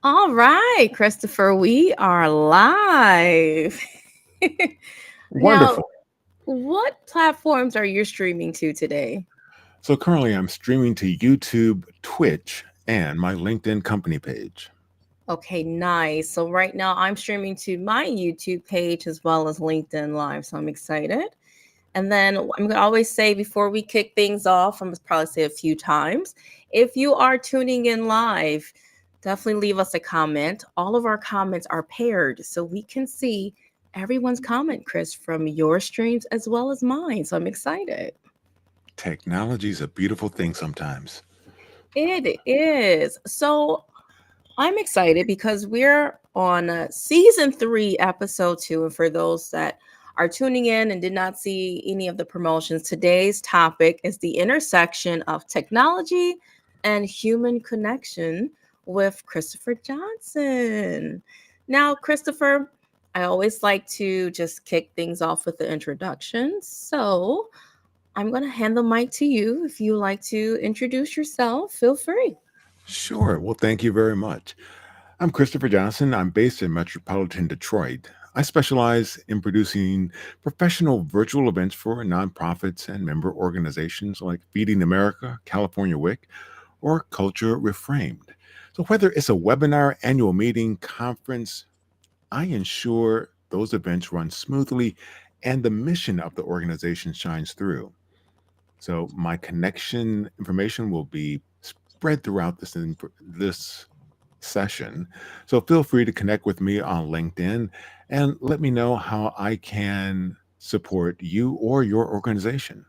All right, Christopher, we are live. Now, Wonderful. what platforms are you streaming to today? So currently I'm streaming to YouTube, Twitch, and my LinkedIn company page. Okay, nice. So right now I'm streaming to my YouTube page as well as LinkedIn Live. So I'm excited. And then I'm going to always say before we kick things off, I'm going to probably say a few times. If you are tuning in live, definitely leave us a comment. All of our comments are paired so we can see everyone's comment, Chris, from your streams as well as mine. So I'm excited. Technology is a beautiful thing sometimes. It is. So I'm excited because we're on season 3, episode 2. And for those that are tuning in and did not see any of the promotions, today's topic is the intersection of technology and human connection with Christopher Johnson. Now, Christopher, I always like to just kick things off with the introduction. So I'm going to hand the mic to you. If you like to introduce yourself, feel free. Sure. Well, thank you very much. I'm Christopher Johnson. I'm based in metropolitan Detroit. I specialize in producing professional virtual events for nonprofits and member organizations like Feeding America, California WIC, or Culture Reframed. So, whether it's a webinar, annual meeting, conference, I ensure those events run smoothly and the mission of the organization shines through. So my connection information will be spread throughout this session. So feel free to connect with me on LinkedIn and let me know how I can support you or your organization.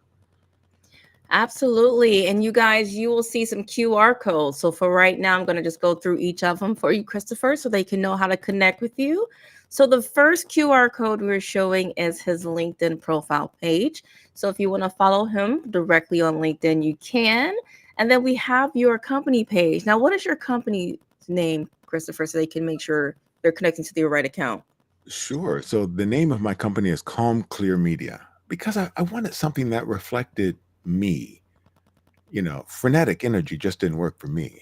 Absolutely. And you guys, you will see some QR codes. So for right now, I'm going to just go through each of them for you, Christopher, so they can know how to connect with you. So the first QR code we're showing is his LinkedIn profile page. So if you want to follow him directly on LinkedIn, you can. And then we have your company page. Now, what is your company name, Christopher, so they can make sure they're connecting to the right account? Sure. So the name of my company is Calm Clear Media because I wanted something that reflected me. Frenetic energy just didn't work for me.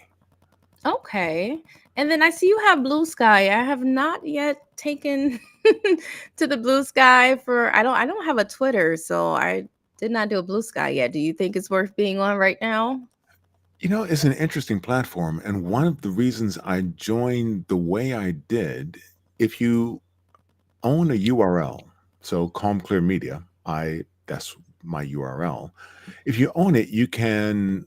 Okay. And then I see you have Blue Sky. I have not yet taken to the Blue Sky for I don't have a Twitter, so I did not do a Blue Sky yet. Do you think it's worth being on right now? It's an interesting platform. And one of the reasons I joined the way I did, if you own a URL, so Calm Clear Media, that's my URL. If you own it, you can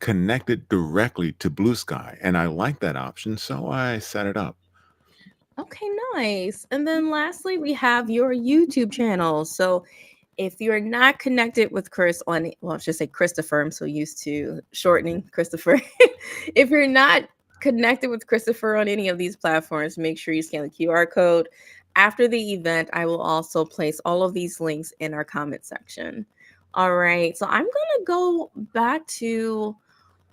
connect it directly to Blue Sky. And I like that option, so I set it up. Okay, nice. And then lastly, we have your YouTube channel. So if you're not connected with Chris on, well, I should say Christopher, I'm so used to shortening Christopher. If you're not connected with Christopher on any of these platforms, make sure you scan the QR code. After the event, I will also place all of these links in our comment section. All right, so I'm going to go back to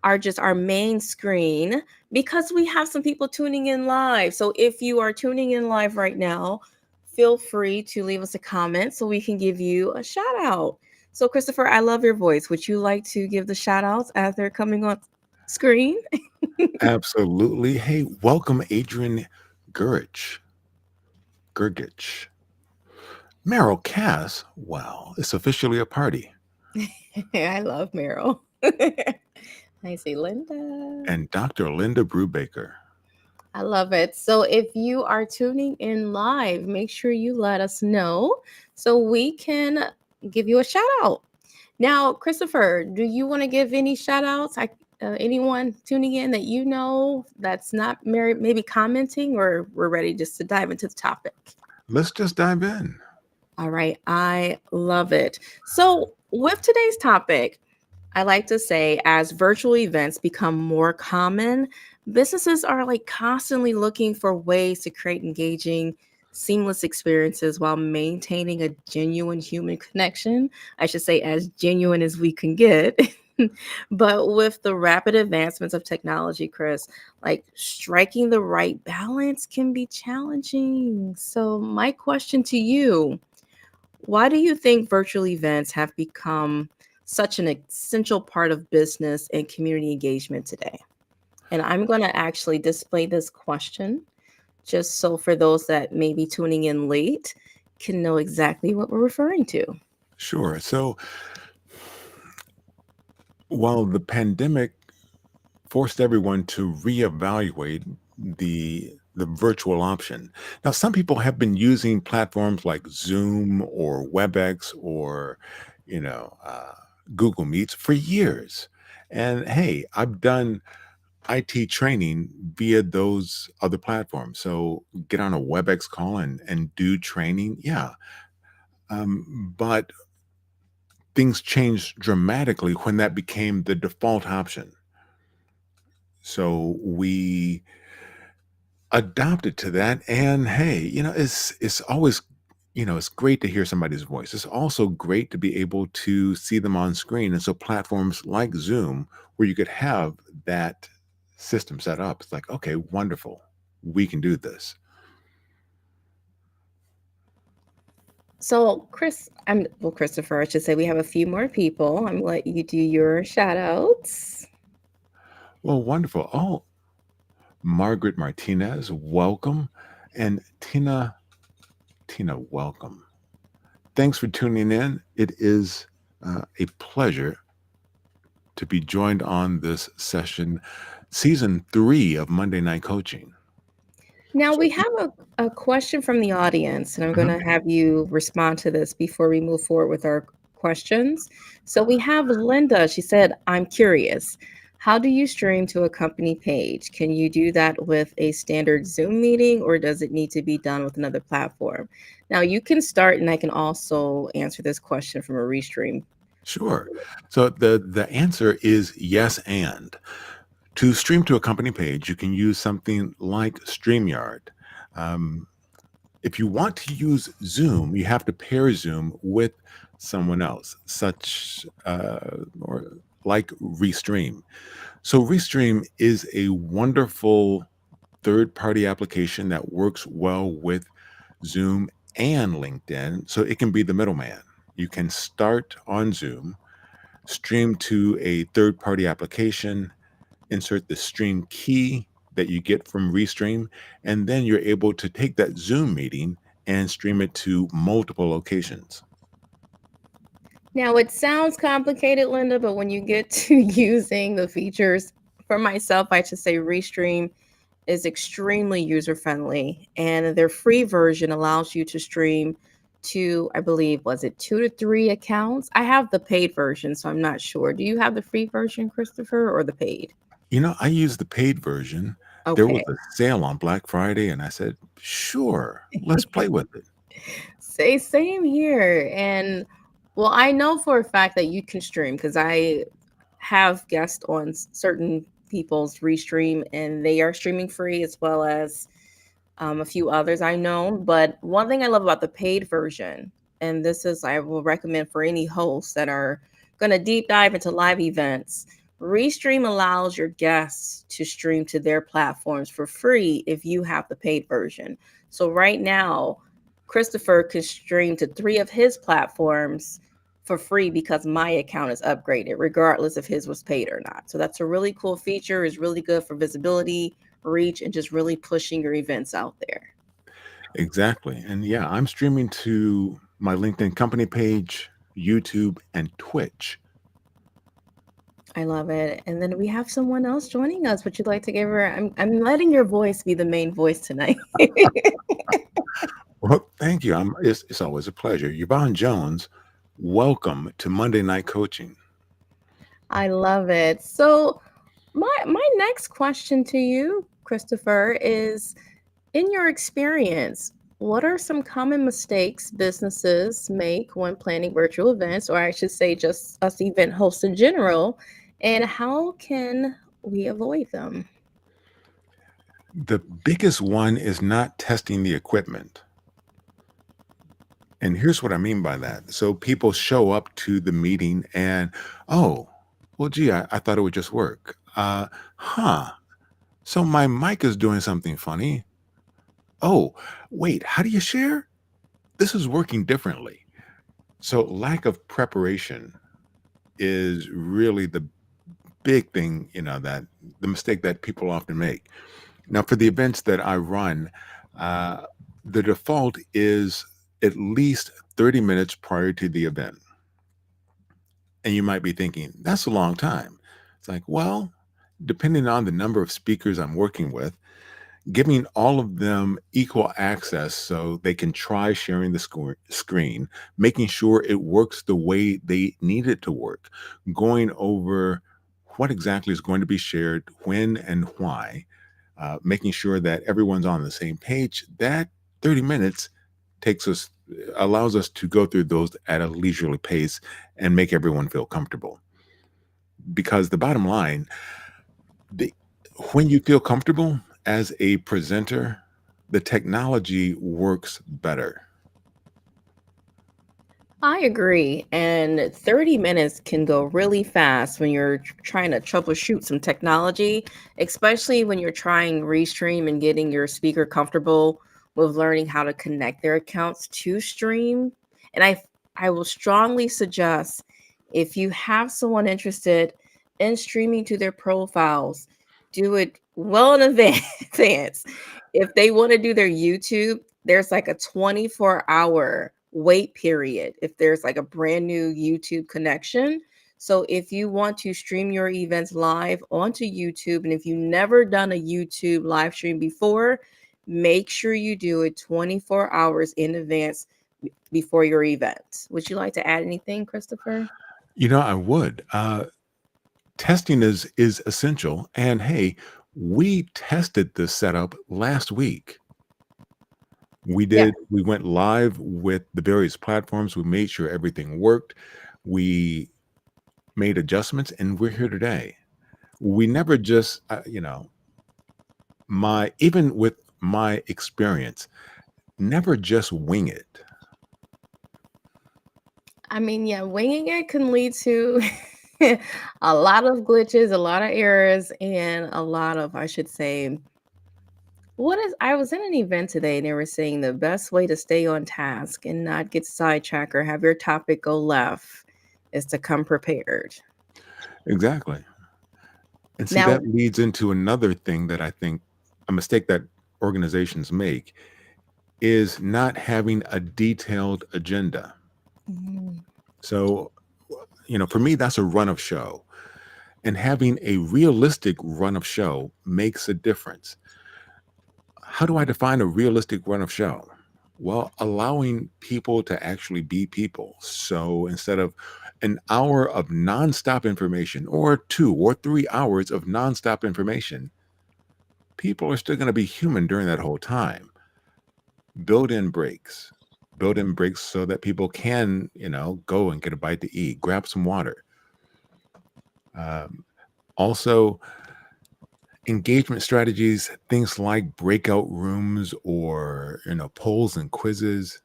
our main screen because we have some people tuning in live. So if you are tuning in live right now, feel free to leave us a comment so we can give you a shout out. So Christopher, I love your voice. Would you like to give the shout outs as they're coming on screen? Absolutely. Hey, welcome, Adrian Gurich. Gurgich. Meryl Cass. Wow, it's officially a party. I love Meryl. I see Linda. And Dr. Linda Brubaker. I love it. So if you are tuning in live, make sure you let us know so we can give you a shout out. Now, Christopher, do you want to give any shout outs? Anyone tuning in that you know that's not married, maybe commenting, or we're ready just to dive into the topic? Let's just dive in. All right. I love it. So, with today's topic, I like to say, as virtual events become more common, businesses are like constantly looking for ways to create engaging, seamless experiences while maintaining a genuine human connection. I should say, as genuine as we can get. But with the rapid advancements of technology, Chris, like striking the right balance can be challenging. So, my question to you, why do you think virtual events have become such an essential part of business and community engagement today? And I'm going to actually display this question just so for those that may be tuning in late can know exactly what we're referring to. Sure. So while the pandemic forced everyone to reevaluate the virtual option. Now, some people have been using platforms like Zoom or WebEx or, you know, Google Meets for years. And hey, I've done IT training via those other platforms. So get on a WebEx call and do training. Yeah. But things changed dramatically when that became the default option. So we adopted to that, and hey, it's always, it's great to hear somebody's voice. It's also great to be able to see them on screen, and so platforms like Zoom, where you could have that system set up, it's like, okay, wonderful, we can do this. So, Christopher, I should say we have a few more people. I'm gonna let you do your shout outs. Well, wonderful. Oh, Margaret Martinez, welcome. And Tina, welcome. Thanks for tuning in. It is a pleasure to be joined on this session, season 3 of Monday Night Coaching. Now So, we have a question from the audience, and I'm going mhm, to have you respond to this before we move forward with our questions. So we have Linda. She said, I'm curious. How do you stream to a company page? Can you do that with a standard Zoom meeting, or does it need to be done with another platform? Now you can start, and I can also answer this question from a restream. sure. So the answer is yes and. To stream to a company page, you can use something like StreamYard. Um, if you want to use Zoom, you have to pair Zoom with someone else, such or like Restream. So Restream is a wonderful third-party application that works well with Zoom and LinkedIn, so it can be the middleman. You can start on Zoom, stream to a third-party application, insert the stream key that you get from Restream, and then you're able to take that Zoom meeting and stream it to multiple locations. Now it sounds complicated, Linda, but when you get to using the features, for myself, I should say Restream is extremely user friendly, and their free version allows you to stream to, I believe, was it 2 to 3 accounts? I have the paid version, so I'm not sure. Do you have the free version, Christopher, or the paid? I used the paid version. There was Okay. a sale on Black Friday, and I said, sure, let's play with it. Say same here. And well, I know for a fact that you can stream because I have guests on certain people's restream and they are streaming free as well as a few others I know. But one thing I love about the paid version, and this is I will recommend for any hosts that are going to deep dive into live events, Restream allows your guests to stream to their platforms for free if you have the paid version. So right now, Christopher can stream to 3 of his platforms for free because my account is upgraded, regardless if his was paid or not. So that's a really cool feature. It's really good for visibility, reach, and just really pushing your events out there. Exactly. And yeah, I'm streaming to my LinkedIn company page, YouTube, and Twitch. I love it. And then we have someone else joining us. Would you like to give her? I'm letting your voice be the main voice tonight. Well, thank you. It's always a pleasure. Yvonne Jones, welcome to Monday Night Coaching. I love it. So my next question to you, Christopher, is in your experience, What are some common mistakes businesses make when planning virtual events, or I should say, just us event hosts in general, and how can we avoid them? The biggest one is not testing the equipment. And here's what I mean by that. So people show up to the meeting and, oh, well, gee, I thought it would just work. Huh. So my mic is doing something funny. Oh, wait, how do you share? This is working differently. So lack of preparation is really the big thing, that the mistake that people often make. Now, for the events that I run, uh, the default is at least 30 minutes prior to the event. And you might be thinking, that's a long time. It's like, well, depending on the number of speakers I'm working with, giving all of them equal access so they can try sharing the screen, making sure it works the way they need it to work, going over what exactly is going to be shared, when and why, making sure that everyone's on the same page. That 30 minutes takes us allows us to go through those at a leisurely pace and make everyone feel comfortable. Because the bottom line, the, when you feel comfortable as a presenter, the technology works better. I agree. And 30 minutes can go really fast when you're trying to troubleshoot some technology, especially when you're trying Restream and getting your speaker comfortable with learning how to connect their accounts to Stream. And I will strongly suggest if you have someone interested in streaming to their profiles, do it well in advance. If they want to do their YouTube, there's like a 24-hour wait period if there's like a brand new YouTube connection. So if you want to stream your events live onto YouTube, and if you've never done a YouTube live stream before, make sure you do it 24 hours in advance before your event. Would you like to add anything, Christopher? I would. Testing is essential. And hey, we tested this setup last week. Yeah. We went live with the various platforms. We made sure everything worked. We made adjustments, and we're here today. We never just, my even with my experience, never just wing it. I mean, yeah, winging it can lead to a lot of glitches, a lot of errors, and a lot of, I should say, I was in an event today and they were saying the best way to stay on task and not get sidetracked or have your topic go left is to come prepared. Exactly. And see, Now, that leads into another thing that I think a mistake that organizations make is not having a detailed agenda. mm, So, for me, that's a run of show. And having a realistic run of show makes a difference. How do I define a realistic run of show? Well, allowing people to actually be people. So instead of an hour of nonstop information or 2 or 3 hours of nonstop information, people are still going to be human during that whole time. Build in breaks. Build in breaks so that people can, go and get a bite to eat, grab some water. Um, Also, engagement strategies, things like breakout rooms or polls and quizzes,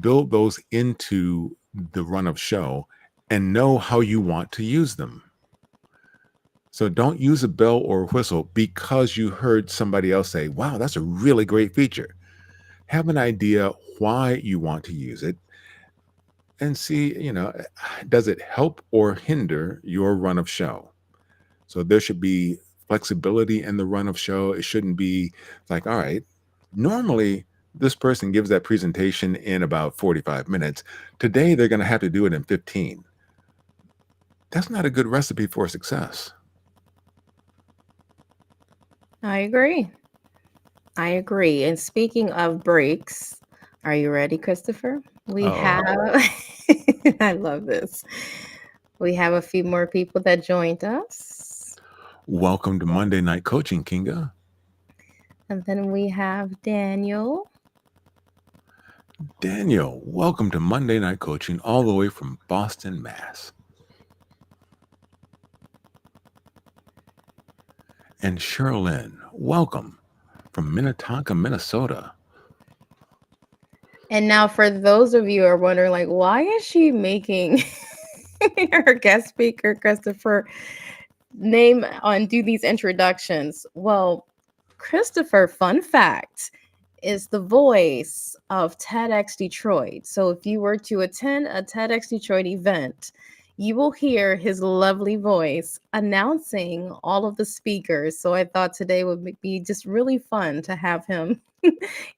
build those into the run of show and know how you want to use them. So don't use a bell or a whistle because you heard somebody else say, wow, that's a really great feature. Have an idea why you want to use it and see, does it help or hinder your run of show? So there should be flexibility in the run of show. It shouldn't be like, all right, normally this person gives that presentation in about 45 minutes. Today they're going to have to do it in 15. That's not a good recipe for success. I agree. I agree. And speaking of breaks, are you ready, Christopher? We have, Oh, I love this. We have a few more people that joined us. welcome to Monday Night Coaching, Kinga. And then we have Daniel. Daniel, welcome to Monday Night Coaching, all the way from Boston, Mass. And Sherilyn, welcome from Minnetonka, Minnesota. And now, for those of you who are wondering, like, why is she making her guest speaker, Christopher, name on do these introductions? Well, Christopher, fun fact, is the voice of TEDx Detroit. So if you were to attend a TEDx Detroit event, you will hear his lovely voice announcing all of the speakers. So I thought today would be just really fun to have him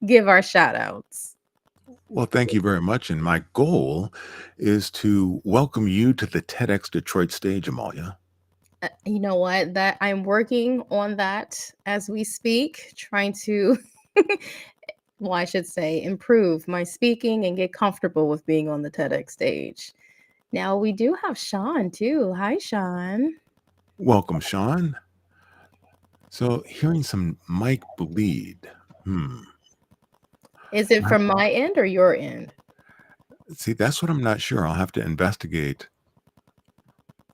give our shout outs. Well, thank you very much. And my goal is to welcome you to the TEDx Detroit stage, Amalia. You know what? That I'm working on that as we speak, trying to, well, I should say, improve my speaking and get comfortable with being on the TEDx stage. Now we do have Sean too. Hi, Sean. Welcome, Sean. So, hearing some mic bleed. Is it from my end or your end? See, that's what I'm not sure. I'll have to investigate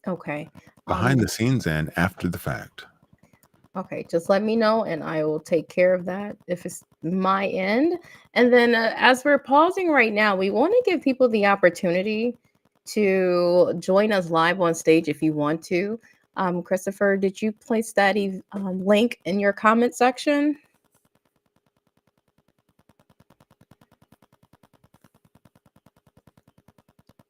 Okay. behind the scenes and after the fact. Okay, just let me know and I will take care of that if it's my end. And then as we're pausing right now, we want to give people the opportunity to join us live on stage if you want to. Christopher, did you place that link in your comment section?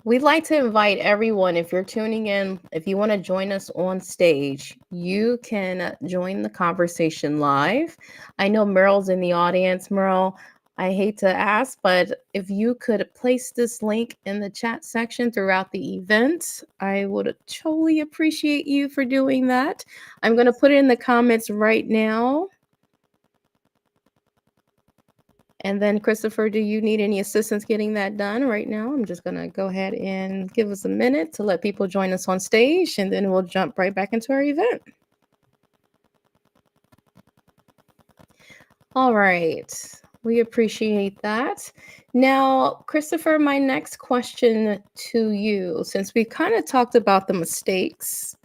We'd like to invite everyone, if you're tuning in, if you want to join us on stage, you can join the conversation live. I know Meryl's in the audience. Meryl, I hate to ask, but if you could place this link in the chat section throughout the event, I would totally appreciate you for doing that. I'm going to put it in the comments right now. And then, Christopher, do you need any assistance getting that done right now? I'm just going to go ahead and give us a minute to let people join us on stage, and then we'll jump right back into our event. All right. We appreciate that. Now, Christopher, my next question to you, since we kind of talked about the mistakes,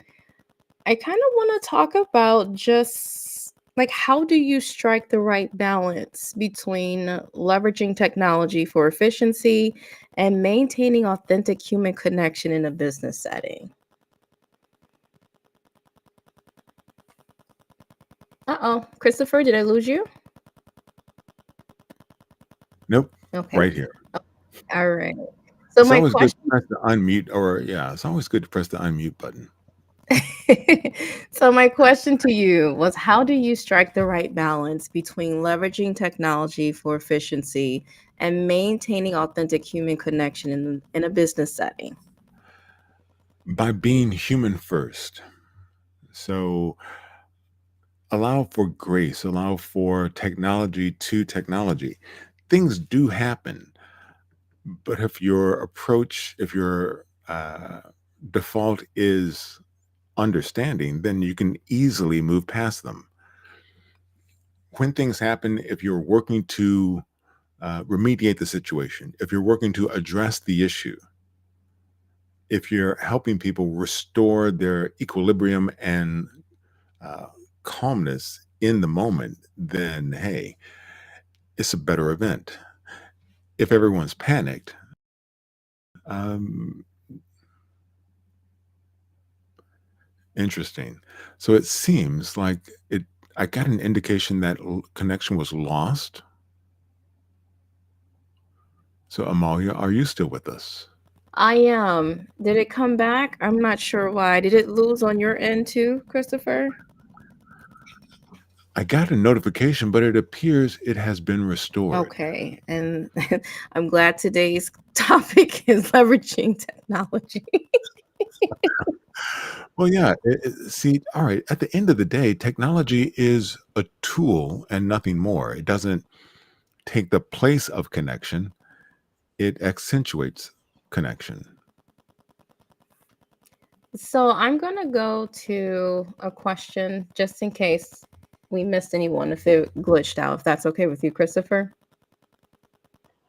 I kind of want to talk about just like how do you strike the right balance between leveraging technology for efficiency and maintaining authentic human connection in a business setting? Uh-oh, Christopher, did I lose you? Nope, Okay. right here. All right. So It's my always good to question press the unmute, or yeah, it's always good to press the unmute button. So my question to you was, how do you strike the right balance between leveraging technology for efficiency and maintaining authentic human connection in a business setting? By being human first. So, allow for grace, allow for technology to technology. Things do happen, but if your approach, if your default is understanding, then you can easily move past them. When things happen, if you're working to remediate the situation, if you're working to address the issue, if you're helping people restore their equilibrium and uh, calmness in the moment, then hey, it's a better event. If everyone's panicked, um, interesting. So it seems like it. I got an indication that connection was lost. So Amalia, are you still with us? I am. Did it come back? I'm not sure why. Did it lose on your end too, Christopher? I got a notification, but it appears it has been restored. Okay. And I'm glad today's topic is leveraging technology. Well, yeah. See, all right. At the end of the day, technology is a tool and nothing more. It doesn't take the place of connection, it accentuates connection. So I'm going to go to a question just in case we missed anyone, if it glitched out, if that's okay with you, Christopher.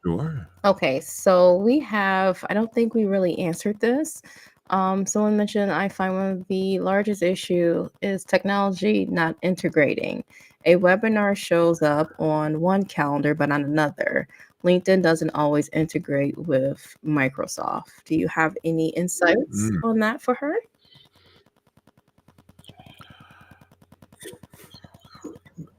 Sure. Okay, so we have, I don't think we really answered this. Someone mentioned I find one of the largest issue is technology not integrating. A webinar shows up on one calendar but on another. LinkedIn doesn't always integrate with Microsoft. Do you have any insights Mm. on that for her?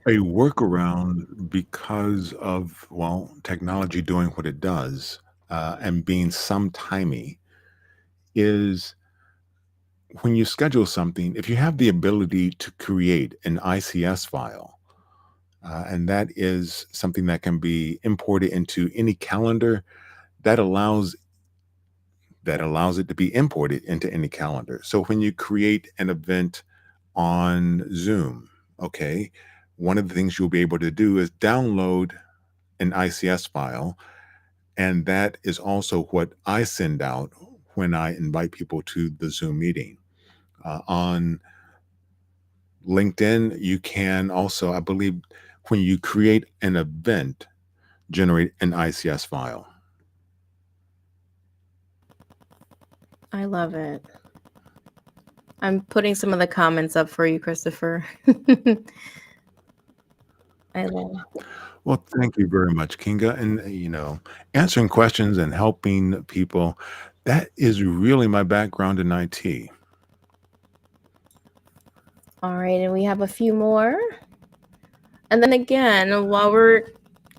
A workaround because of, well, technology doing what it does and being sometimey is when you schedule something, if you have the ability to create an ICS file, and that is something that can be imported into any calendar, that allows it to be imported into any calendar. So when you create an event on Zoom, okay, one of the things you'll be able to do is download an ICS file, and that is also what I send out when I invite people to the Zoom meeting. On LinkedIn, you can also, I believe, when you create an event, generate an ICS file. I love it. I'm putting some of the comments up for you, Christopher. I love Well, thank you very much, Kinga. And, answering questions and helping people, that is really my background in IT. All right, and we have a few more. And then again, while we're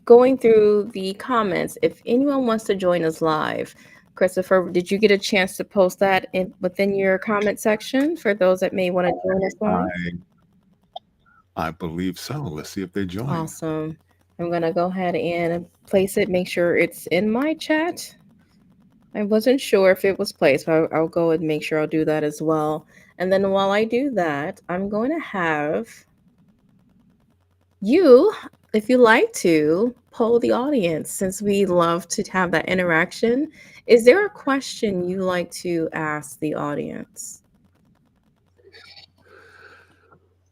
going through the comments, if anyone wants to join us live, Christopher, did you get a chance to post that within your comment section for those that may want to join us live? I I believe so. Let's see if they join. Awesome. I'm going to go ahead and place it, make sure it's in my chat. I wasn't sure if it was placed, but I'll go and make sure I'll do that as well. And then while I do that, I'm going to have you, if you like to, poll the audience since we love to have that interaction. Is there a question you like to ask the audience?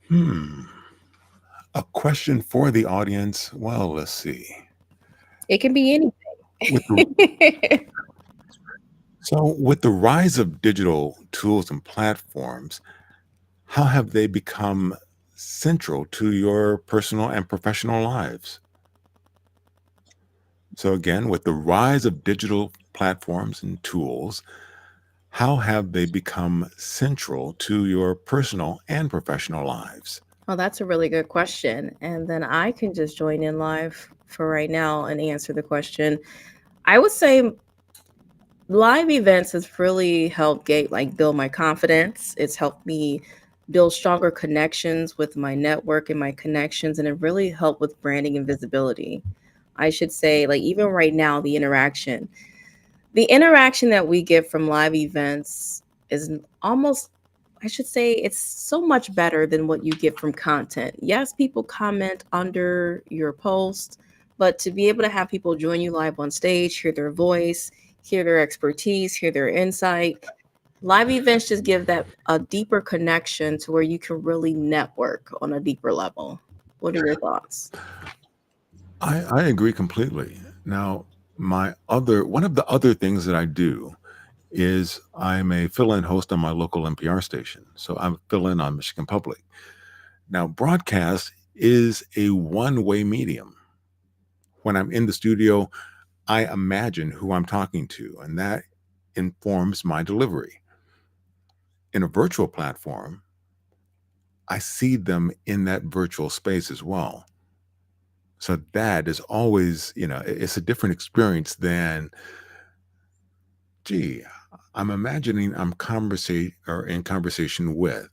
Hmm. A question for the audience. Well, let's see. It can be With the, anything. with the rise of digital tools and platforms, how have they become central to your personal and professional lives? So, again, with the rise of digital platforms and tools, how have they become central to your personal and professional lives? Well, that's a really good question. And then I can just join in live for right now and answer the question. I would say live events has really helped build my confidence. It's helped me build stronger connections with my network and my connections, and it really helped with branding and visibility. I should say, like, even right now, the interaction that we get from live events is almost, I should say, it's so much better than what you get from content. Yes, people comment under your post, but to be able to have people join you live on stage, hear their voice, hear their expertise, hear their insight, live events just give that a deeper connection to where you can really network on a deeper level. What are your thoughts? I agree completely. Now, one of the other things that I do is I'm a fill-in host on my local NPR station. So I'm fill in on Michigan Public. Now, broadcast is a one-way medium. When I'm in the studio, I imagine who I'm talking to, and that informs my delivery. In a virtual platform, I see them in that virtual space as well. So that is always, it's a different experience than, gee, I'm imagining I'm conversate or in conversation with.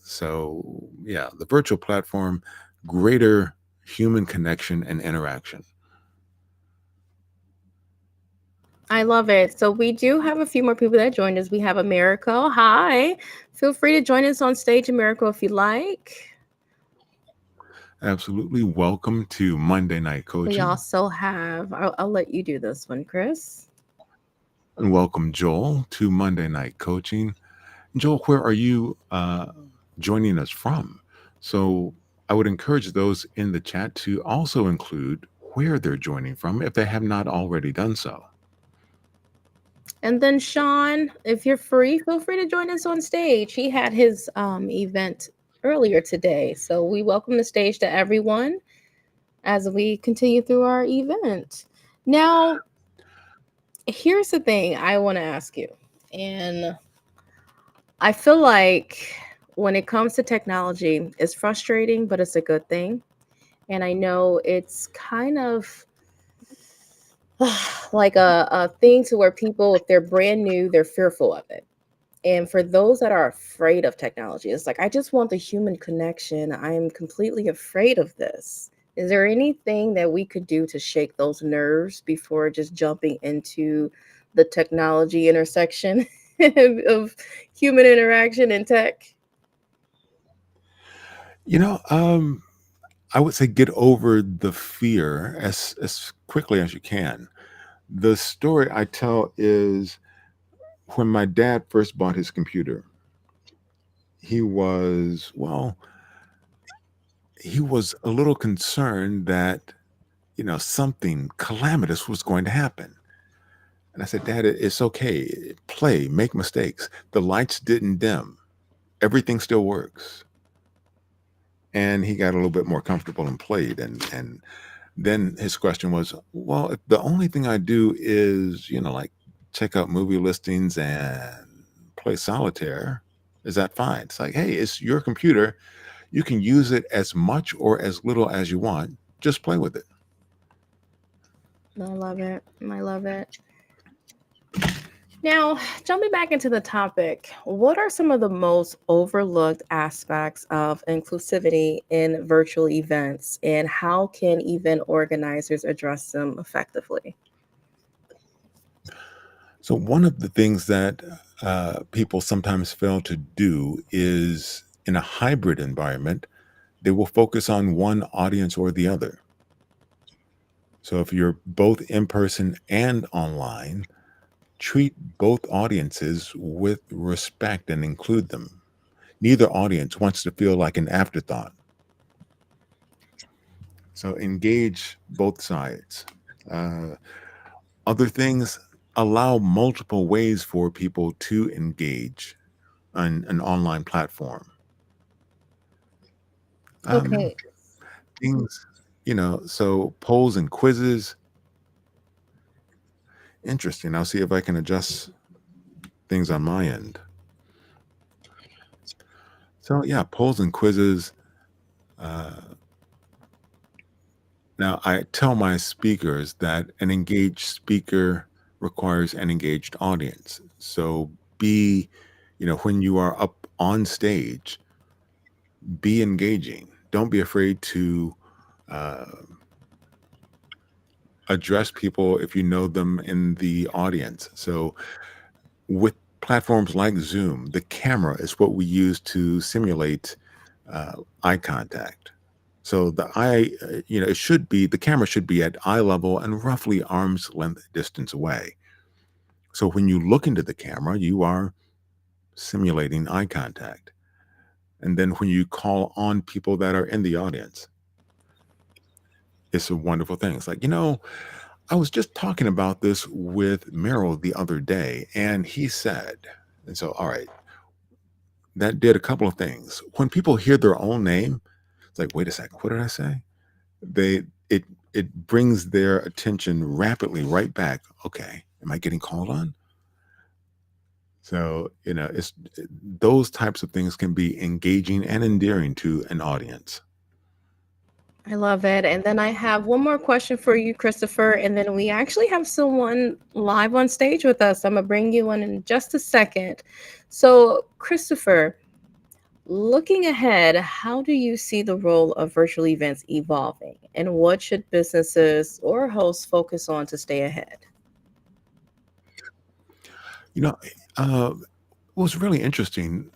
So yeah, the virtual platform, greater human connection and interaction. I love it. So we do have a few more people that joined us. We have Americo. Hi. Feel free to join us on stage, Americo, if you like. Absolutely. Welcome to Monday Night We Coaching. also have, I'll let you do this one, Chris. And welcome, Joel, to Monday Night Coaching. Joel, where are you joining us from? So I would encourage those in the chat to also include where they're joining from if they have not already done so. And then Sean, if you're free, feel free to join us on stage. He had his event earlier today. So we welcome the stage to everyone as we continue through our event. Now, here's the thing I want to ask you. And I feel like when it comes to technology, it's frustrating, but it's a good thing. And I know it's kind of like a thing to where people, if they're brand new, they're fearful of it. And for those that are afraid of technology, it's like, I just want the human connection. I'm completely afraid of this. Is there anything that we could do to shake those nerves before just jumping into the technology intersection of human interaction and tech? You know, I would say get over the fear as quickly as you can. The story I tell is when my dad first bought his computer, he was, well, he was a little concerned that, something calamitous was going to happen. And I said, Dad, it's okay. Play, make mistakes. The lights didn't dim. Everything still works. And he got a little bit more comfortable and played. And then his question was, well, if the only thing I do is, like check out movie listings and play solitaire, is that fine? It's like, hey, it's your computer. You can use it as much or as little as you want. Just play with it. I love it. I love it. Now, jumping back into the topic, what are some of the most overlooked aspects of inclusivity in virtual events, and how can event organizers address them effectively? So, one of the things that people sometimes fail to do is in a hybrid environment, they will focus on one audience or the other. So, if you're both in person and online, treat both audiences with respect and include them. Neither audience wants to feel like an afterthought. So, engage both sides. Uh, Other things, allow multiple ways for people to engage on an online platform. Um, Okay, Things, so polls and quizzes, interesting. I'll see if I can adjust things on my end. So, yeah, polls and quizzes. Uh, Now, I tell my speakers that an engaged speaker requires an engaged audience. So, be, when you are up on stage, be engaging. Don't be afraid to uh, address people if you know them in the audience. So, with platforms like Zoom, the camera is what we use to simulate uh, eye contact. So the eye, it should be the camera should be at eye level and roughly arm's length distance away. So when you look into the camera, you are simulating eye contact. And then when you call on people that are in the audience, it's a wonderful thing. It's like, I was just talking about this with Merrill the other day, and he said, and so, all right, that did a couple of things. When people hear their own name, it's like, wait a second, what did I say? They it brings their attention rapidly right back. Okay, am I getting called on? So, those types of things can be engaging and endearing to an audience. I love it. And then I have one more question for you, Christopher. And then we actually have someone live on stage with us. I'm going to bring you in just a second. So, Christopher, looking ahead, how do you see the role of virtual events evolving? And what should businesses or hosts focus on to stay ahead? You know, what was really interesting,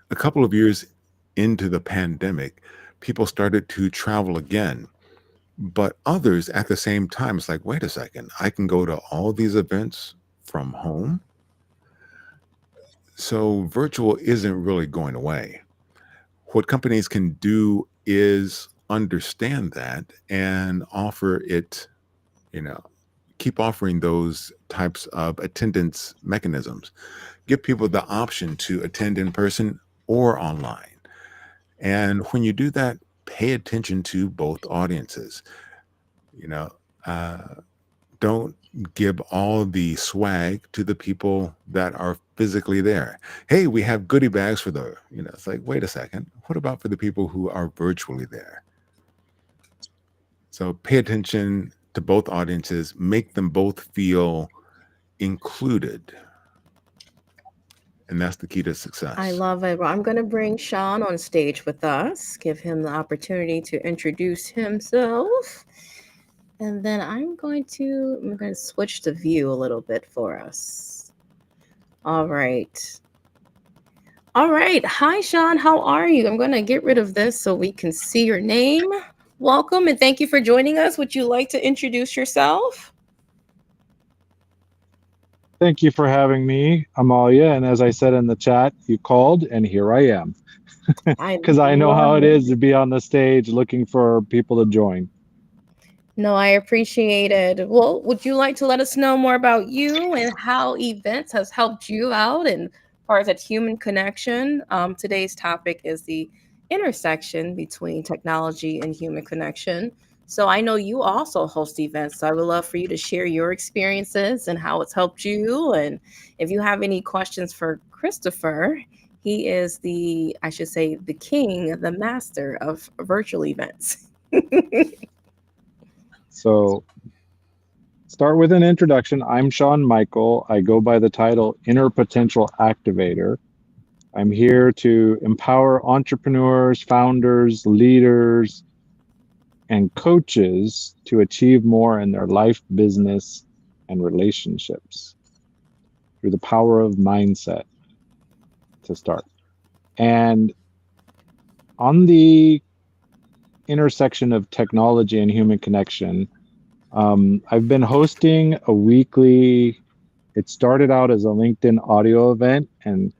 a couple of years into the pandemic, people started to travel again. But others at the same time, it's like, wait a second, I can go to all these events from home. So virtual isn't really going away. What companies can do is understand that and offer it, you know, keep offering those types of attendance mechanisms. Give people the option to attend in person or online. And when you do that, pay attention to both audiences. You know, uh, don't give all the swag to the people that are physically there. Hey, we have goodie bags for the, it's like, wait a second. What about for the people who are virtually there? So pay attention to both audiences, make them both feel included. And that's the key to I success. love it. Well, I'm going to bring Sean on stage with us, give him the opportunity to introduce himself. And then I'm going to switch the view a little bit for us. All right. All right. Hi, Sean. How are you? I'm going to get rid of this so we can see your name. Welcome and thank you for joining us. Would you like to introduce yourself? Thank you for having me, Amalia. And as I said in the chat, you called, and here I am. I Because I know love how it it. is to be on the stage looking for people to join. No, I appreciate it. Well, would you like to let us know more about you and how events has helped you out and far as that human connection? Today's topic is the intersection between technology and human connection. So I know you also host events, so I would love for you to share your experiences and how it's helped you. And if you have any questions for Christopher, he is I should say, the king, the master of virtual events. So, start with an introduction. I'm Sean Michael. I go by the title Inner Potential Activator. I'm here to empower entrepreneurs, founders, leaders, and coaches to achieve more in their life, business, and relationships through the power of mindset to start. And on the intersection of technology and human connection, I've been hosting a weekly, it started out as a LinkedIn audio event. And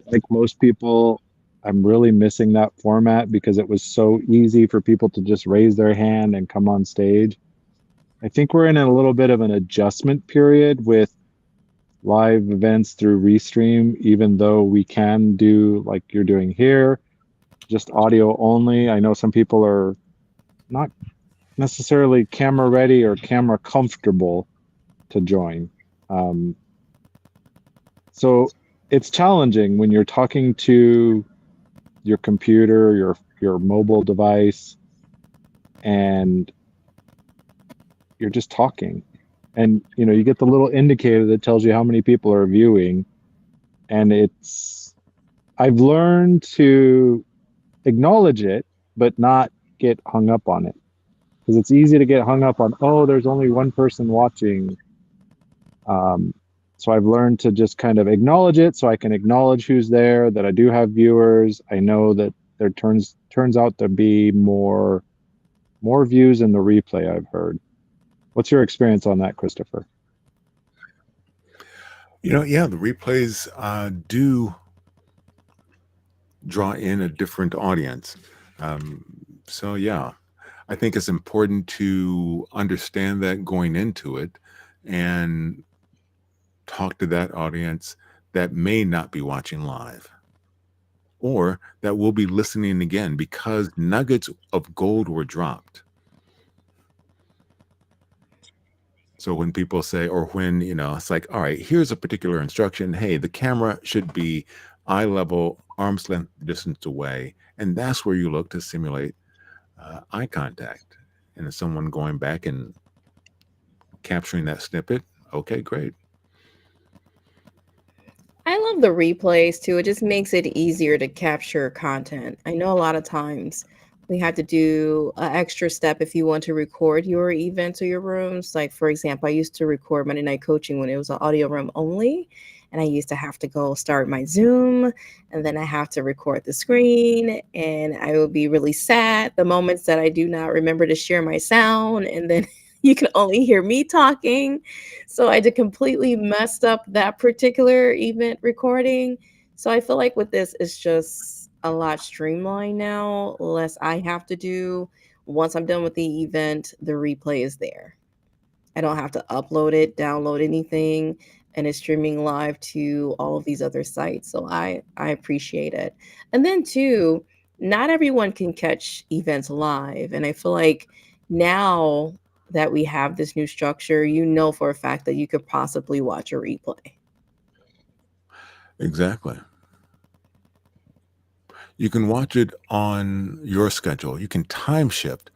like most people, I'm really missing that format because it was so easy for people to just raise their hand and come on stage. I think we're in a little bit of an adjustment period with live events through Restream, even though we can do like you're doing here, just audio only. I know some people are not necessarily camera ready or camera comfortable to join. So it's challenging when you're talking to your computer, your mobile device, and you're just talking. And you get the little indicator that tells you how many people are viewing. And I've learned to acknowledge it, but not get hung up on it. Because it's easy to get hung up on, oh, there's only one person watching. So I've learned to just kind of acknowledge it so I can acknowledge who's there, that I do have viewers. I know that there turns out to be more views in the replay I've heard. What's your experience on that, Christopher? Yeah, the replays do draw in a different audience. So, yeah, I think it's important to understand that going into it and talk to that audience that may not be watching live or that will be listening again because nuggets of gold were dropped. So when people say, or when, it's like, all right, here's a particular instruction. Hey, the camera should be eye level, arm's length distance away. And that's where you look to simulate eye contact. And if someone going back and capturing that snippet, okay, great. I love the replays too. It just makes it easier to capture content. I know a lot of times we have to do an extra step if you want to record your events or your rooms. Like, for example, I used to record Monday Night Coaching when it was an audio room only. And I used to have to go start my Zoom and then I have to record the screen. And I would be really sad the moments that I do not remember to share my sound. And then you can only hear me talking. So I did completely messed up that particular event recording. So I feel like with this, it's just a lot streamlined now, less I have to do. once I'm done with the event, the replay is there. I don't have to upload it, download anything, and it's streaming live to all of these other sites. So I appreciate it. And then too, not everyone can catch events live, and I feel like now that we have this new structure, you know for a fact that you could possibly watch a replay. Exactly. You can watch it on your schedule. You can time shift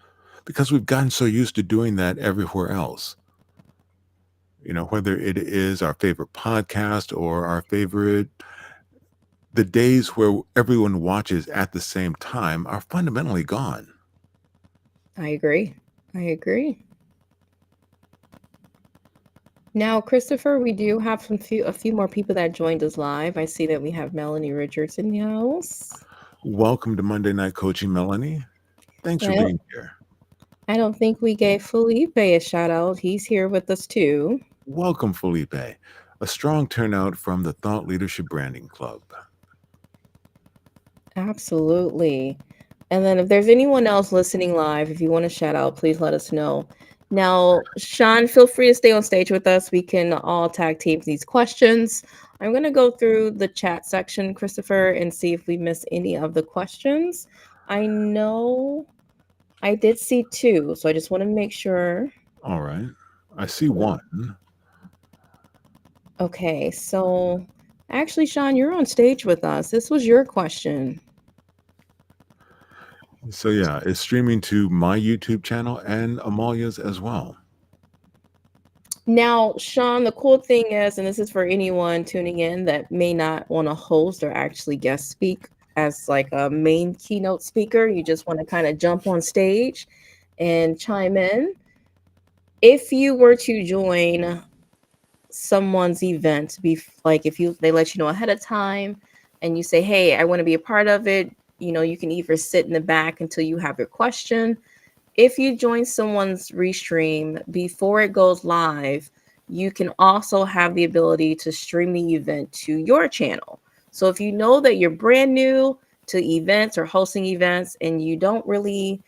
because we've gotten so used to doing that everywhere else. Whether it is our favorite podcast or our favorite, the days where everyone watches at the same time are fundamentally gone. I agree. I agree. Now, Christopher, we do have a few more people that joined us live. I see that we have Melanie Richards in the house. Welcome to Monday Night Coaching, Melanie. Thanks And for being here. I don't think we gave Felipe a shout out. He's here with us too. Welcome, Felipe. A strong turnout from the Thought Leadership Branding Club. Absolutely. And then if there's anyone else listening live, if you want to shout out, please let us know. Now, Sean, feel free to stay on stage with us. We can all tag team these questions. I'm going to go through the chat section, Christopher, and see if we miss any of the questions. I know I did see two, so I just want to make sure. All right. I see one. Okay, so actually, Sean, you're on stage with us. This was your question. So, yeah, it's streaming to my YouTube channel and Amalia's as well. Now, Sean, the cool thing is, and this is for anyone tuning in that may not want to host or actually guest speak as like a main keynote speaker, you just want to kind of jump on stage and chime in. If you were to join someone's event, like if they let you know ahead of time and you say, hey, I want to be a part of it, you can either sit in the back until you have your question. If you join someone's restream before it goes live, you can also have the ability to stream the event to your channel. So if you know that you're brand new to events or hosting events and you don't really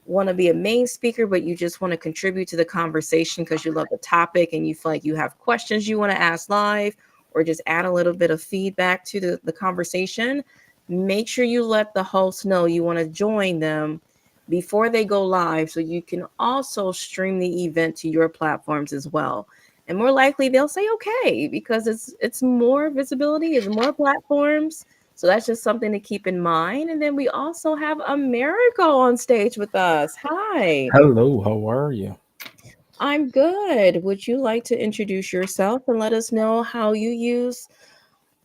want to be a main speaker, but you just want to contribute to the conversation because you love the topic and you feel like you have questions you want to ask live or just add a little bit of feedback to the conversation, make sure you let the host know you want to join them before they go live so you can also stream the event to your platforms as well. And more likely they'll say okay because it's more visibility, it's more platforms. So that's just something to keep in mind. And then we also have America on stage with us. Hi. Hello, how are you? I'm good. Would you like to introduce yourself and let us know how you use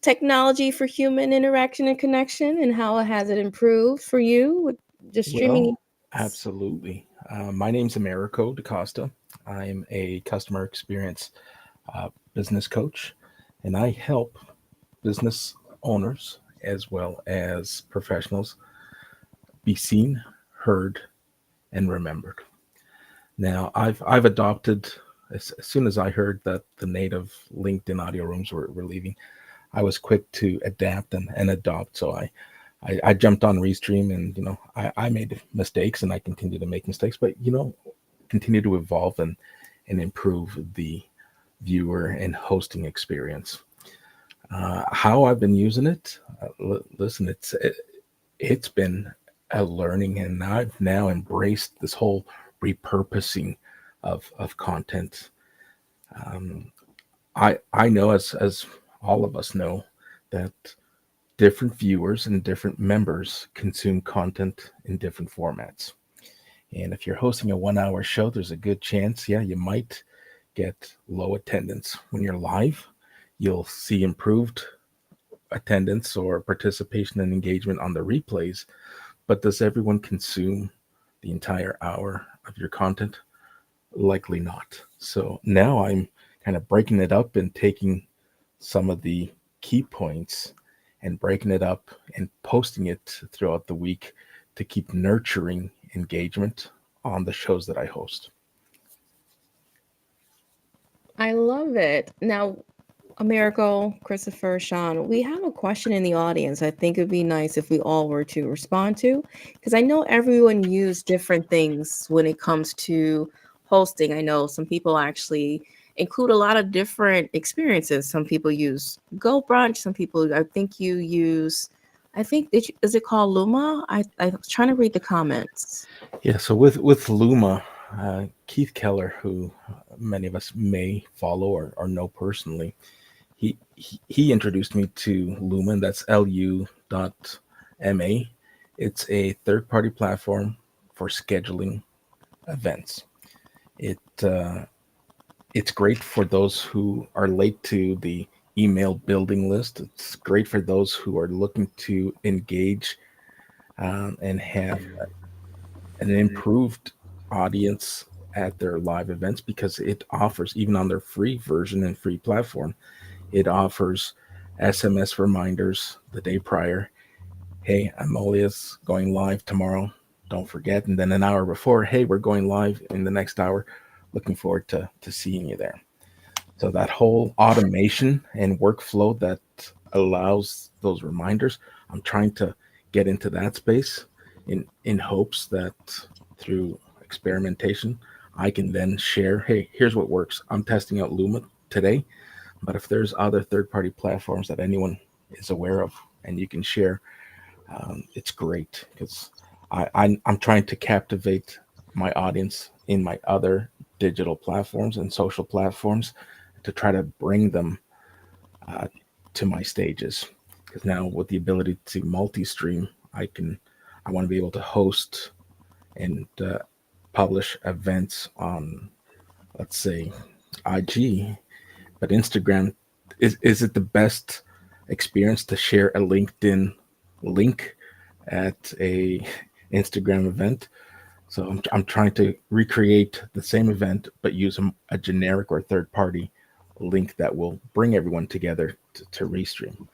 technology for human interaction and connection and how has it improved for you with just streaming? Well, absolutely. My name's Americo DaCosta. I'm a customer experience business coach, and I help business owners as well as professionals be seen, heard, and remembered. Now, I've adopted as soon as I heard that the native LinkedIn audio rooms were leaving, I was quick to adapt and adopt. So I jumped on Restream, and I made mistakes, and I continue to make mistakes, but continue to evolve and improve the viewer and hosting experience. How I've been using it, listen, it's been a learning, and I've now embraced this whole repurposing of content. I know, as all of us know, that different viewers and different members consume content in different formats. And if you're hosting a 1 hour show, there's a good chance, you might get low attendance. When you're live, you'll see improved attendance or participation and engagement on the replays. But does everyone consume the entire hour of your content? Likely not. So now I'm kind of breaking it up and taking some of the key points and breaking it up and posting it throughout the week to keep nurturing engagement on the shows that I host. I love it. Now, Americo, Christopher, Sean, we have a question in the audience. I think it'd be nice if we all were to respond to, because I know everyone use different things when it comes to hosting. I know some people actually include a lot of different experiences. Some people use Go Brunch. Some people, I think you use, I think, is it called Luma? I was trying to read the comments. Yeah, so with Luma, Keith Keller, who many of us may follow or know personally, he introduced me to Luma. That's lu.ma. It's a third party platform for scheduling events. It it's great for those who are late to the email building list. It's great for those who are looking to engage and have an improved audience at their live events, because it offers, even on their free version and free platform, it offers SMS reminders the day prior. Hey, Amolia's going live tomorrow. Don't forget. And then an hour before, hey, we're going live in the next hour. Looking forward to seeing you there. So that whole automation and workflow that allows those reminders, I'm trying to get into that space in hopes that through experimentation, I can then share, hey, here's what works. I'm testing out Luma today, but if there's other third-party platforms that anyone is aware of and you can share, it's great, because I'm trying to captivate my audience in my other digital platforms and social platforms to try to bring them uh, to my stages. Because now with the ability to multi-stream, I want to be able to host and publish events on, let's say, IG, but Instagram, is it the best experience to share a LinkedIn link at a Instagram event? So I'm trying to recreate the same event, but use a generic or third party link that will bring everyone together to restream.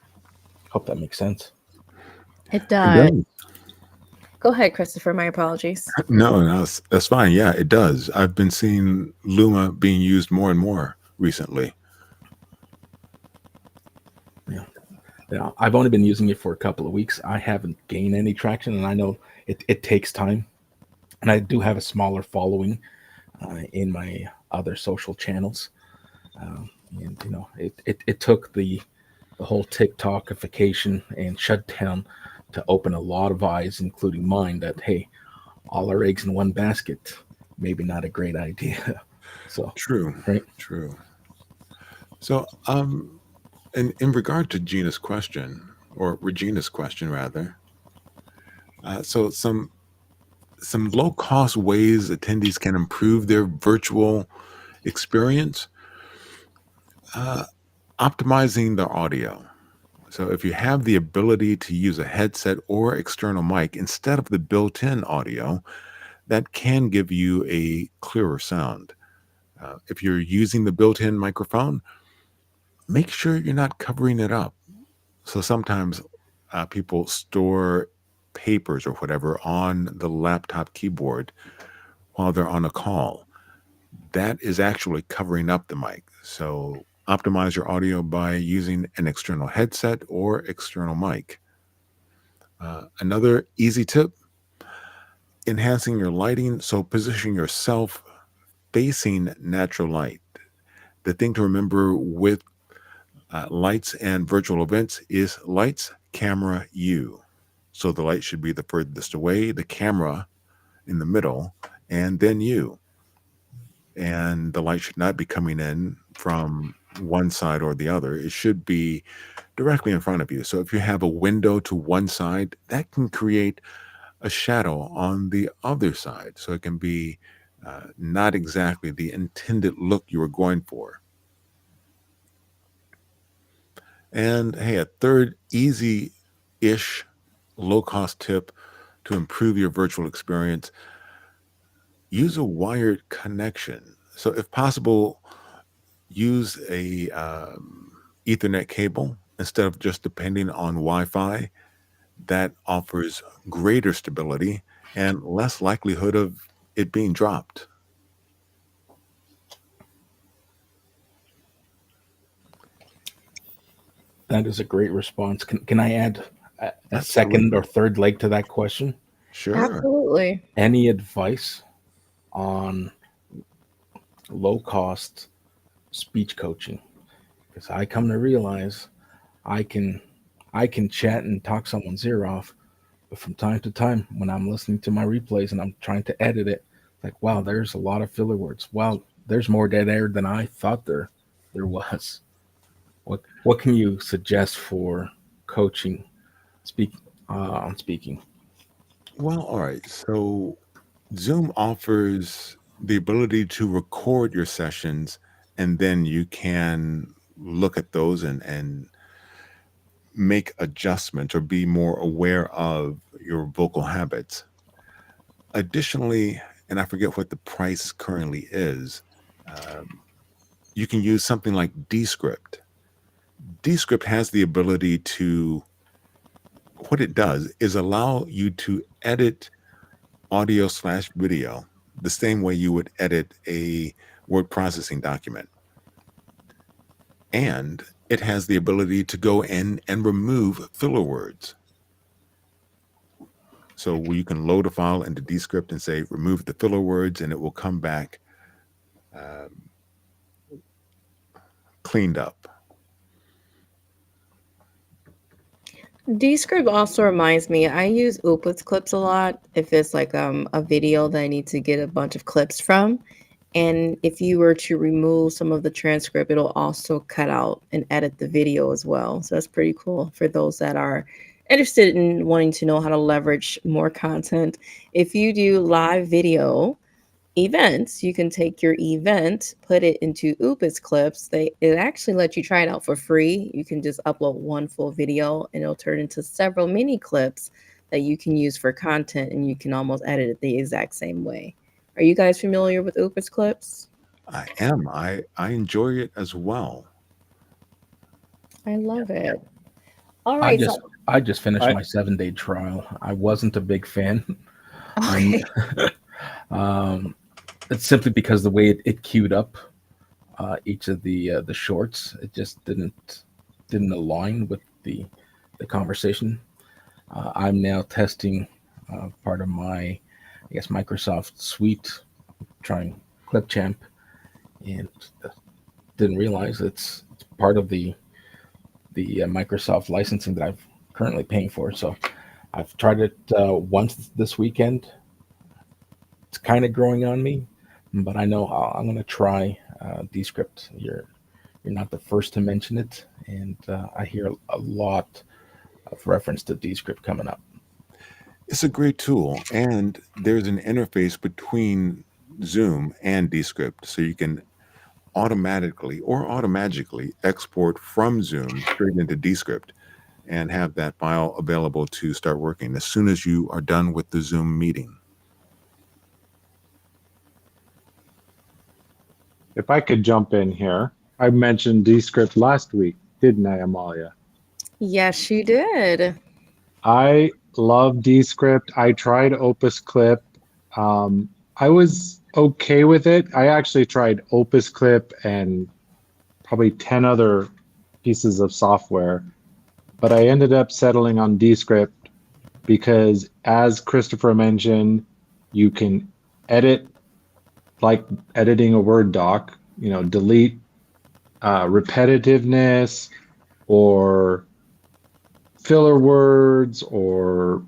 Hope that makes sense. It It does. does. Go ahead, Christopher. My apologies. No, no, that's fine. Yeah, it does. I've been seeing Luma being used more and more recently. Yeah. Yeah, I've only been using it for a couple of weeks. I haven't gained any traction, and I know it takes time. And I do have a smaller following in my other social channels. And it took the whole TikTokification and shutdown to open a lot of eyes, including mine, that hey, all our eggs in one basket, maybe not a great idea. So, True, right. true. So, in regard to Gina's question, or Regina's question rather, so some low cost ways attendees can improve their virtual experience, uh, optimizing the audio. So, if you have the ability to use a headset or external mic instead of the built in audio, that can give you a clearer sound. If you're using the built in microphone, make sure you're not covering it up. So, sometimes people store papers or whatever on the laptop keyboard while they're on a call. That is actually covering up the mic. So, optimize your audio by using an external headset or external mic. Another easy tip: enhancing your lighting. So, position yourself facing natural light. The thing to remember with lights and virtual events is lights, camera, you. So, the light should be the furthest away, the camera in the middle, and then you. And the light should not be coming in from one side or the other. It should be directly in front of you. So if you have a window to one side, that can create a shadow on the other side. So it can be not exactly the intended look you were going for. And hey, a third easy ish low cost tip to improve your virtual experience: use a wired connection. So if possible, use a Ethernet cable instead of just depending on Wi-Fi. That offers greater stability and less likelihood of it being dropped. That is a great response. Can I add a second Absolutely. or third leg to that question? Sure. Absolutely. Any advice on low cost speech coaching? Because I come to realize I can chat and talk someone's ear off, but from time to time when I'm listening to my replays and I'm trying to edit it, like wow, there's a lot of filler words. Wow, there's more dead air than I thought there was. What can you suggest for coaching speak on speaking? Well, all right. So Zoom offers the ability to record your sessions, and then you can look at those and make adjustments or be more aware of your vocal habits. Additionally, and I forget what the price currently is, um, you can use something like Descript. Descript has the ability to, what it does is allow you to edit audio slash video the same way you would edit a word processing document. And it has the ability to go in and remove filler words. So you can load a file into Descript and say, remove the filler words, and it will come back cleaned up. Descript also reminds me, I use Opus clips a lot if it's like a video that I need to get a bunch of clips from. And if you were to remove some of the transcript, it'll also cut out and edit the video as well. So that's pretty cool for those that are interested in wanting to know how to leverage more content. If you do live video events, you can take your event, put it into Opus clips. It actually lets you try it out for free. You can just upload one full video and it'll turn into several mini clips that you can use for content, and you can almost edit it the exact same way. Are you guys familiar with Opus clips? I am. I enjoy it as well. I love it. All I right, just so I just finished I my 7-day trial. I wasn't a big fan. okay. Um, it's simply because the way it queued up each of the shorts, it just didn't align with the conversation. I'm now testing part of my, I guess, Microsoft suite, trying Clipchamp, and didn't realize it's part of the Microsoft licensing that I've currently paying for. So I've tried it once this weekend. It's kind of growing on me, but I know I'm going to try Descript. You're not the first to mention it, and I hear a lot of reference to Descript coming up. It's a great tool, and there's an interface between Zoom and Descript, so you can automatically or automagically export from Zoom straight into Descript and have that file available to start working as soon as you are done with the Zoom meeting. If I could jump in here, I mentioned Descript last week, didn't I, Amalia? Yes, you did. I love Descript. I tried Opus Clip. I was okay with it. I actually tried Opus Clip and probably 10 other pieces of software, but I ended up settling on Descript because, as Christopher mentioned, you can edit like editing a Word doc, delete repetitiveness or filler words or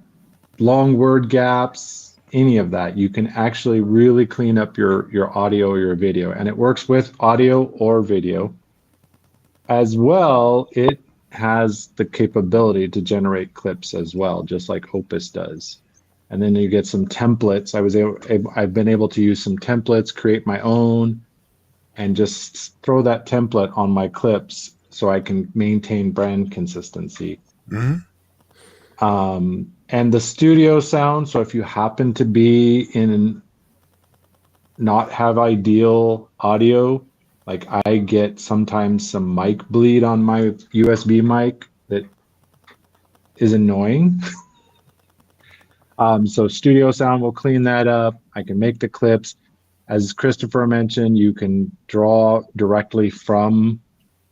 long word gaps, any of that. You can actually really clean up your audio or your video, and it works with audio or video. As well, it has the capability to generate clips as well, just like Opus does. And then you get some templates. I've been able to use some templates, create my own, and just throw that template on my clips so I can maintain brand consistency. Mhm. And the studio sound. So if you happen to be not have ideal audio, like I get sometimes some mic bleed on my USB mic that is annoying. So studio sound will clean that up. I can make the clips. As Christopher mentioned, you can draw directly from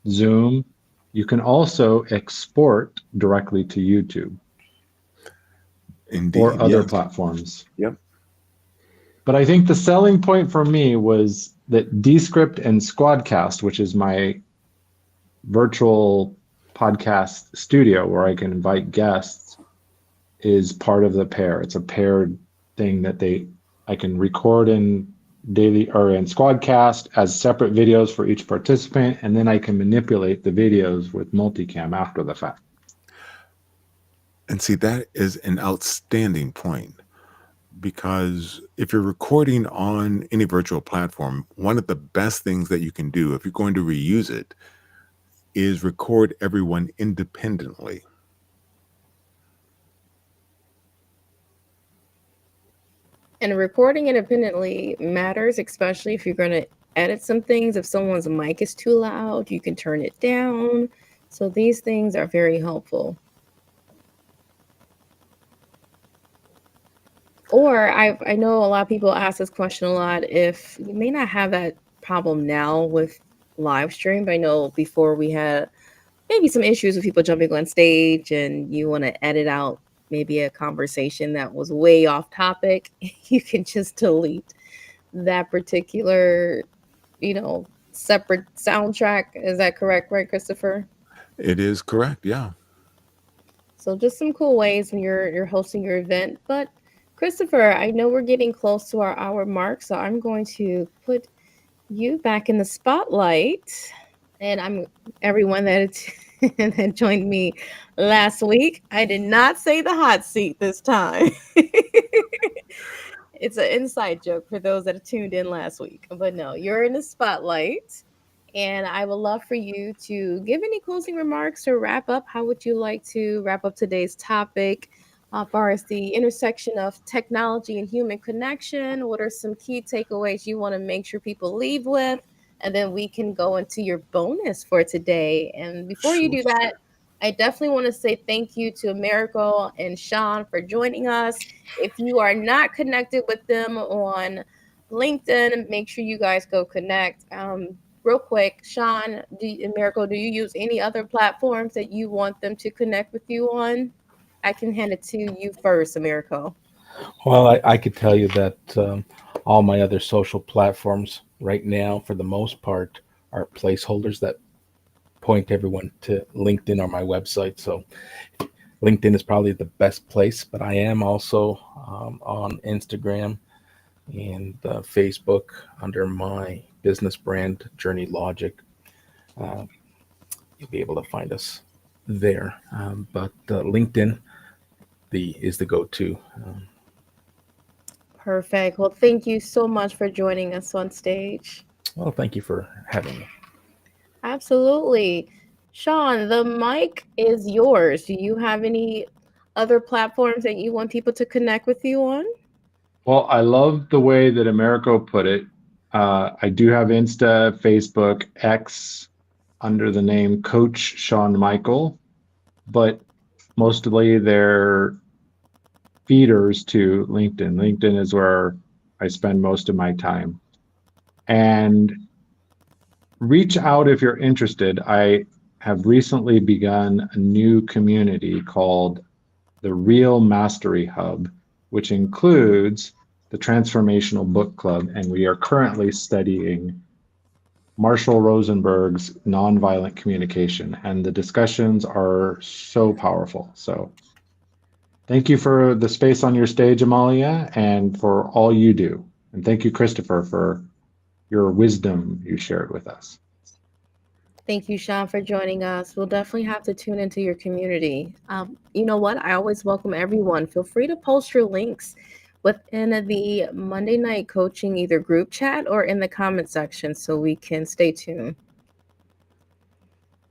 Zoom. You can also export directly to YouTube Indeed. or other Yes. platforms. Yep. But I think the selling point for me was that Descript and Squadcast, which is my virtual podcast studio where I can invite guests, is part of the pair. It's a paired thing that I can record in daily or in Squadcast as separate videos for each participant, and then I can manipulate the videos with multicam after the fact. And see, that is an outstanding point, because if you're recording on any virtual platform, one of the best things that you can do if you're going to reuse it is record everyone independently. And recording independently matters, especially if you're going to edit some things. If someone's mic is too loud, you can turn it down. So these things are very helpful. Or I know a lot of people ask this question a lot. If you may not have that problem now with live stream, but I know before we had maybe some issues with people jumping on stage and you want to edit out maybe a conversation that was way off topic, you can just delete that particular, separate soundtrack. Is that correct, right, Christopher? It is correct, yeah. So just some cool ways when you're hosting your event. But Christopher, I know we're getting close to our hour mark, so I'm going to put you back in the spotlight. And I'm everyone that that joined me last week. I did not say the hot seat this time. It's an inside joke for those that have tuned in last week. But no, you're in the spotlight. And I would love for you to give any closing remarks to wrap up. How would you like to wrap up today's topic as far as the intersection of technology and human connection? What are some key takeaways you want to make sure people leave with? And then we can go into your bonus for today. And before you do that, I definitely want to say thank you to Americo and Sean for joining us. If you are not connected with them on LinkedIn, make sure you guys go connect. Real quick, Sean, Americo, do you use any other platforms that you want them to connect with you on? I can hand it to you first, Americo. Well, I could tell you that all my other social platforms right now, for the most part, are placeholders that point everyone to LinkedIn or my website. So LinkedIn is probably the best place, but I am also on Instagram and Facebook under my business brand, Journey Logic. You'll be able to find us there. But LinkedIn is the go-to. Perfect. Well, thank you so much for joining us on stage. Well, thank you for having me. Absolutely. Sean, the mic is yours. Do you have any other platforms that you want people to connect with you on? Well, I love the way that Americo put it. I do have Insta, Facebook, X under the name Coach Sean Michael, but mostly they're feeders to LinkedIn. LinkedIn is where I spend most of my time. And reach out if you're interested. I have recently begun a new community called the Real Mastery Hub, which includes the Transformational Book Club, and we are currently studying Marshall Rosenberg's Nonviolent Communication, and the discussions are so powerful. So thank you for the space on your stage, Amalia, and for all you do. And thank you, Christopher, for your wisdom you shared with us. Thank you, Sean, for joining us. We'll definitely have to tune into your community. You know what? I always welcome everyone. Feel free to post your links within the Monday Night Coaching, either group chat or in the comment section, so we can stay tuned.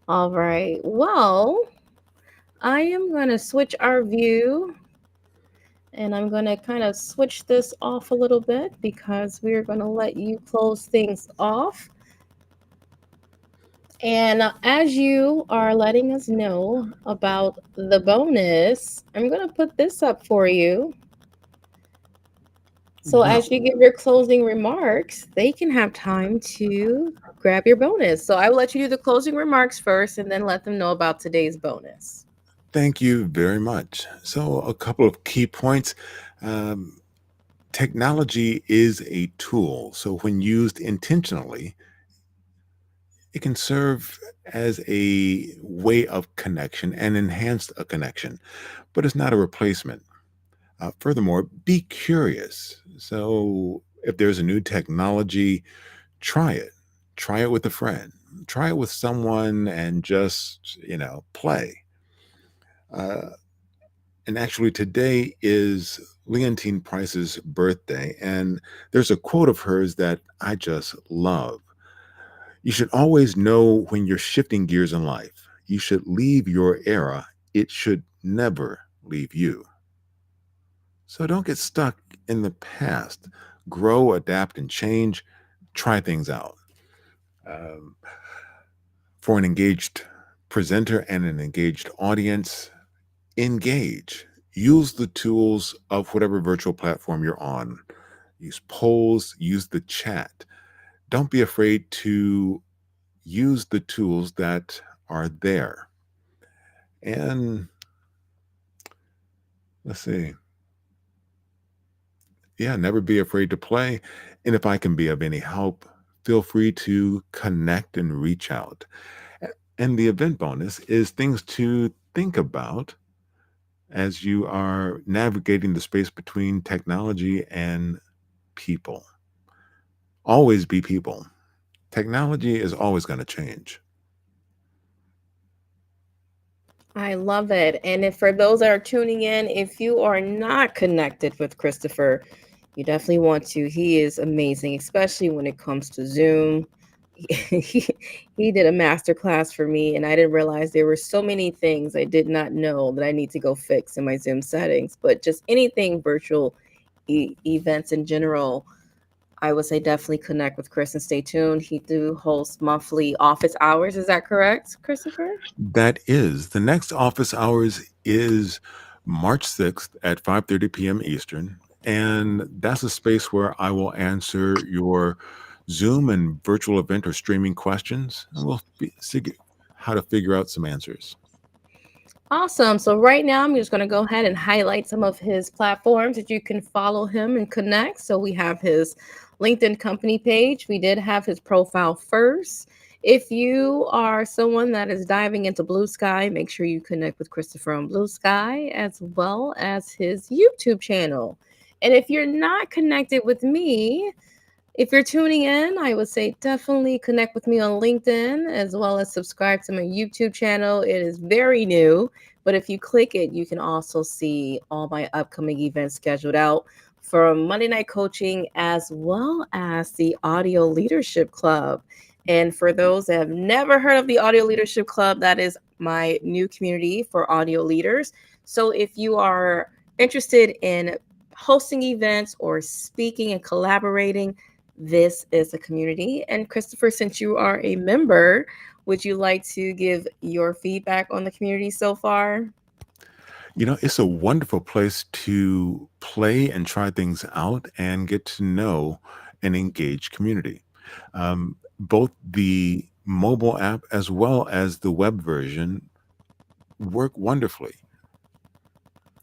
All right. Well, I am going to switch our view, and I'm going to kind of switch this off a little bit because we're going to let you close things off. And as you are letting us know about the bonus, I'm going to put this up for you. So as you give your closing remarks, they can have time to grab your bonus. So I will let you do the closing remarks first and then let them know about today's bonus. Thank you very much. So, a couple of key points. Um, Technology is a tool. So, when used intentionally, it can serve as a way of connection and enhance a connection, but it's not a replacement. Furthermore, be curious. So, if there's a new technology, try it. Try it with a friend. Try it with someone and just, play. Uh, and actually, today is Leontine Price's birthday. And there's a quote of hers that I just love. You should always know when you're shifting gears in life. You should leave your era. It should never leave you. So don't get stuck in the past. Grow, adapt, and change. Try things out. Um, for an engaged presenter and an engaged audience, engage. Use the tools of whatever virtual platform you're on. Use polls, use the chat. Don't be afraid to use the tools that are there. And let's see. Yeah, never be afraid to play. And if I can be of any help, feel free to connect and reach out. And the event bonus is things to think about as you are navigating the space between technology and people. Always be people. Technology is always going to change. I love it. And if for those that are tuning in, if you are not connected with Christopher, you definitely want to. He is amazing, especially when it comes to Zoom. He, he did a master class for me, and I didn't realize there were so many things I did not know that I need to go fix in my Zoom settings. But just anything virtual events in general, I would say definitely connect with Chris and stay tuned. He do host monthly office hours. Is that correct, Christopher? That is the next office hours is March 6th at 5:30 p.m. Eastern. And that's a space where I will answer your Zoom and virtual event or streaming questions. And we'll see how to figure out some answers. Awesome. So right now, I'm just going to go ahead and highlight some of his platforms that you can follow him and connect. So we have his LinkedIn company page. We did have his profile first. If you are someone that is diving into Blue Sky, make sure you connect with Christopher on Blue Sky as well as his YouTube channel. And if you're not connected with me, if you're tuning in, I would say definitely connect with me on LinkedIn as well as subscribe to my YouTube channel. It is very new, but if you click it, you can also see all my upcoming events scheduled out from Monday Night Coaching as well as the Audio Leadership Club. And for those that have never heard of the Audio Leadership Club, that is my new community for audio leaders. So if you are interested in hosting events or speaking and collaborating, this is a community. And Christopher, since you are a member, would you like to give your feedback on the community so far? It's a wonderful place to play and try things out and get to know an engaged community. Both the mobile app as well as the web version work wonderfully.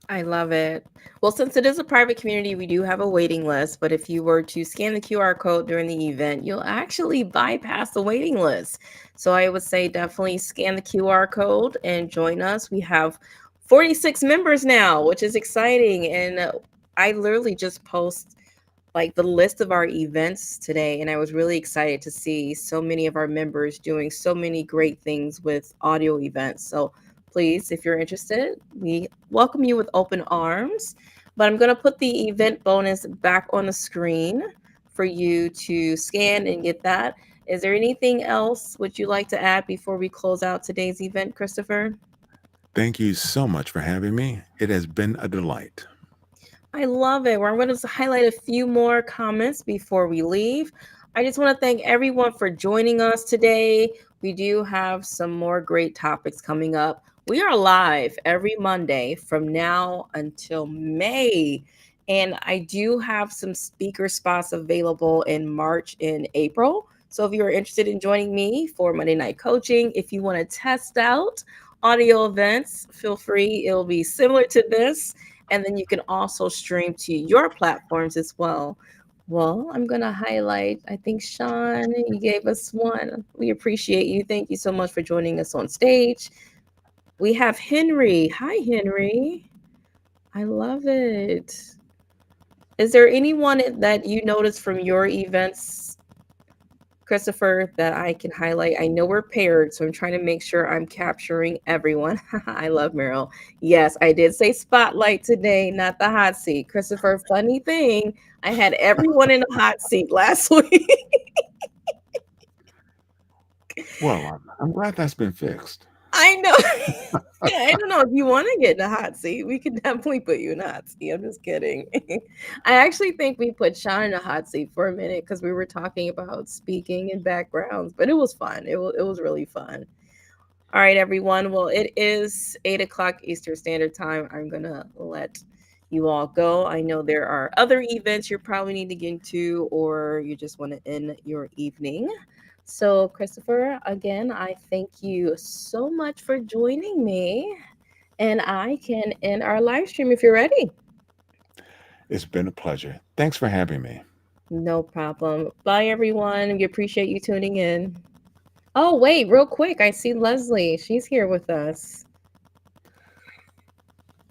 I love it. Well, since it is a private community, we do have a waiting list. But if you were to scan the QR code during the event, you'll actually bypass the waiting list. So I would say definitely scan the QR code and join us. We have 46 members now, which is exciting. And I literally just post like the list of our events today, and I was really excited to see so many of our members doing so many great things with audio events. So please, if you're interested, we welcome you with open arms. But I'm going to put the event bonus back on the screen for you to scan and get that. Is there anything else would you like to add before we close out today's event, Christopher? Thank you so much for having me. It has been a delight. I love it. Well, I'm going to highlight a few more comments before we leave. I just want to thank everyone for joining us today. We do have some more great topics coming up. We are live every Monday from now until May. And I do have some speaker spots available in March and April. So if you're interested in joining me for Monday Night Coaching, if you want to test out audio events, feel free. It'll be similar to this. And then you can also stream to your platforms as well. Well, I'm going to highlight, I think, Sean, you gave us one. We appreciate you. Thank you so much for joining us on stage. We have Henry. Hi, Henry. I love it. Is there anyone that you noticed from your events, Christopher, that I can highlight? I know we're paired, so I'm trying to make sure I'm capturing everyone. I love Meryl. Yes, I did say spotlight today, not the hot seat. Christopher, funny thing, I had everyone in the hot seat last week. Well, I'm glad that's been fixed. I know. I don't know if you want to get in the hot seat. We could definitely put you in the hot seat. I'm just kidding. I actually think we put Sean in the hot seat for a minute because we were talking about speaking and backgrounds, but it was fun. It was really fun. All right, everyone. Well, it is 8:00 Eastern Standard Time. I'm gonna let you all go. I know there are other events you probably need to get into, or you just want to end your evening. So, Christopher, again, I thank you so much for joining me. And I can end our live stream if you're ready. It's been a pleasure. Thanks for having me. No problem. Bye, everyone. We appreciate you tuning in. Oh, wait, real quick. I see Leslie. She's here with us.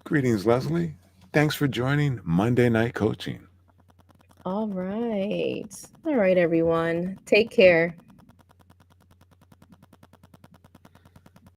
Greetings, Leslie. Thanks for joining Monday Night Coaching. All right. All right, everyone. Take care.